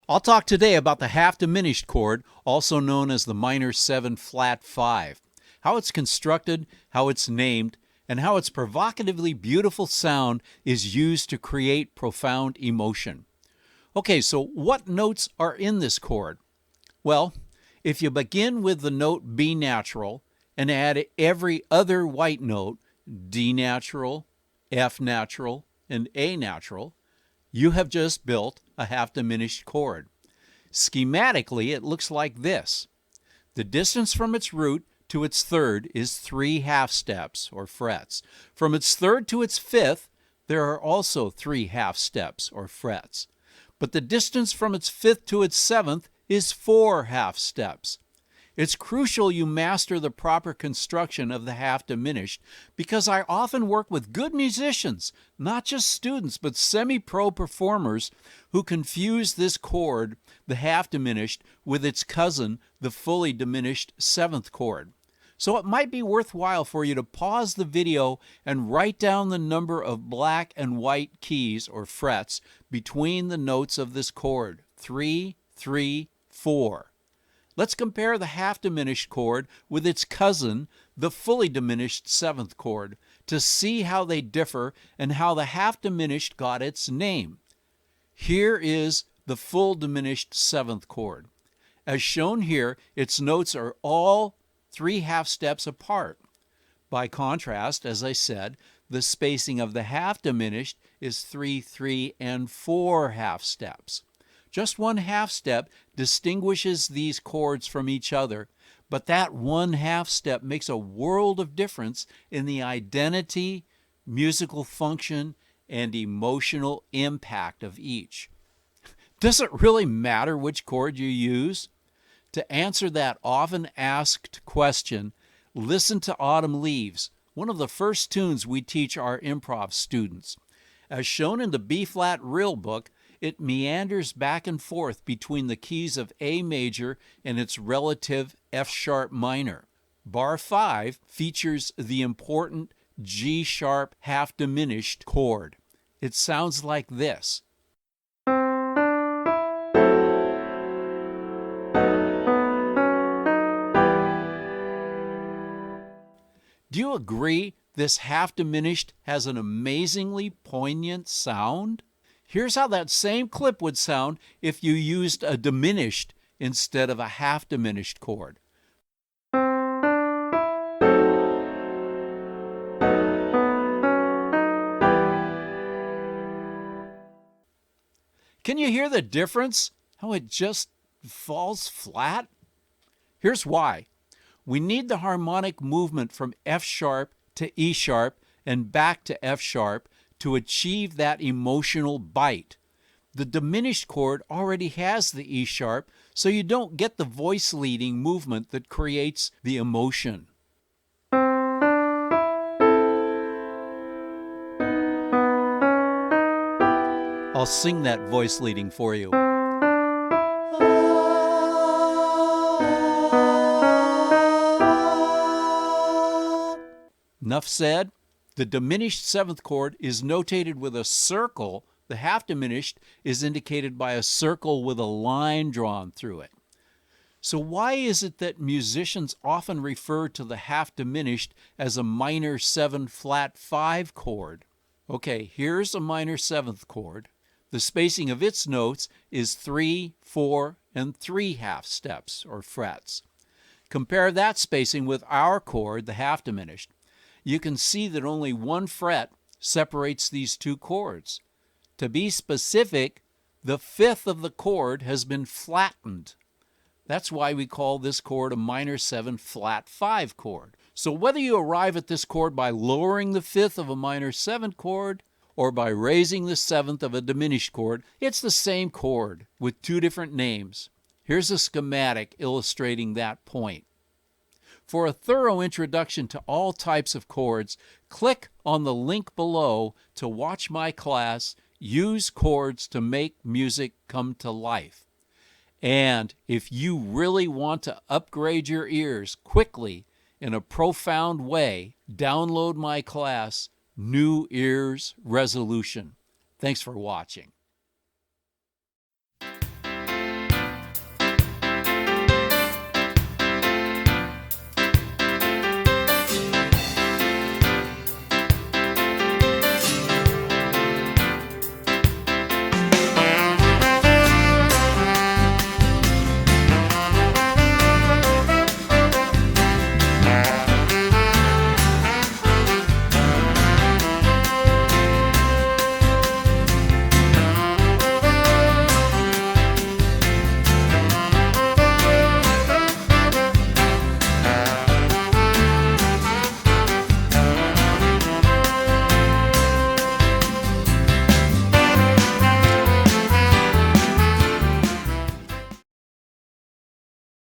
I'll talk today about the half-diminished chord, also known as the minor 7 flat 5, how it's constructed, how it's named, and how its provocatively beautiful sound is used to create profound emotion. Okay, so what notes are in this chord? Well, if you begin with the note B natural and add every other white note, D natural, F natural, and A natural, you have just built a half-diminished chord. Schematically, it looks like this. The distance from its root to its third is 3 half steps, or frets. From its third to its fifth, there are also 3 half steps, or frets. But the distance from its fifth to its seventh is 4 half steps. It's crucial you master the proper construction of the half-diminished because I often work with good musicians, not just students, but semi-pro performers who confuse this chord, the half-diminished, with its cousin, the fully diminished 7th chord. So it might be worthwhile for you to pause the video and write down the number of black and white keys or frets between the notes of this chord: 3, 3, 4. Let's compare the half-diminished chord with its cousin, the fully diminished 7th chord, to see how they differ and how the half-diminished got its name. Here is the full diminished 7th chord. As shown here, its notes are all 3 half steps apart. By contrast, as I said, the spacing of the half-diminished is 3, 3, and 4 half steps. Just 1 half step distinguishes these chords from each other, but that 1 half step makes a world of difference in the identity, musical function, and emotional impact of each. Does it really matter which chord you use? To answer that often asked question, listen to Autumn Leaves, one of the first tunes we teach our improv students. As shown in the B-flat Rill book, it meanders back and forth between the keys of A major and its relative F-sharp minor. Bar 5 features the important G-sharp half-diminished chord. It sounds like this. Do you agree this half-diminished has an amazingly poignant sound? Here's how that same clip would sound if you used a diminished instead of a half-diminished chord. Can you hear the difference? How it just falls flat? Here's why. We need the harmonic movement from F sharp to E sharp and back to F sharp to achieve that emotional bite. The diminished chord already has the E sharp, so you don't get the voice leading movement that creates the emotion. I'll sing that voice leading for you. Enough said. The diminished 7th chord is notated with a circle. The half-diminished is indicated by a circle with a line drawn through it. So why is it that musicians often refer to the half-diminished as a minor 7 flat 5 chord? Okay, here's a minor 7th chord. The spacing of its notes is 3, 4, and 3 half steps, or frets. Compare that spacing with our chord, the half-diminished. You can see that only 1 fret separates these two chords. To be specific, the 5th of the chord has been flattened. That's why we call this chord a minor 7 flat 5 chord. So whether you arrive at this chord by lowering the 5th of a minor 7 chord or by raising the 7th of a diminished chord, it's the same chord with 2 different names. Here's a schematic illustrating that point. For a thorough introduction to all types of chords, click on the link below to watch my class, Use Chords to Make Music Come to Life. And if you really want to upgrade your ears quickly in a profound way, download my class, New Ears Resolution. Thanks for watching.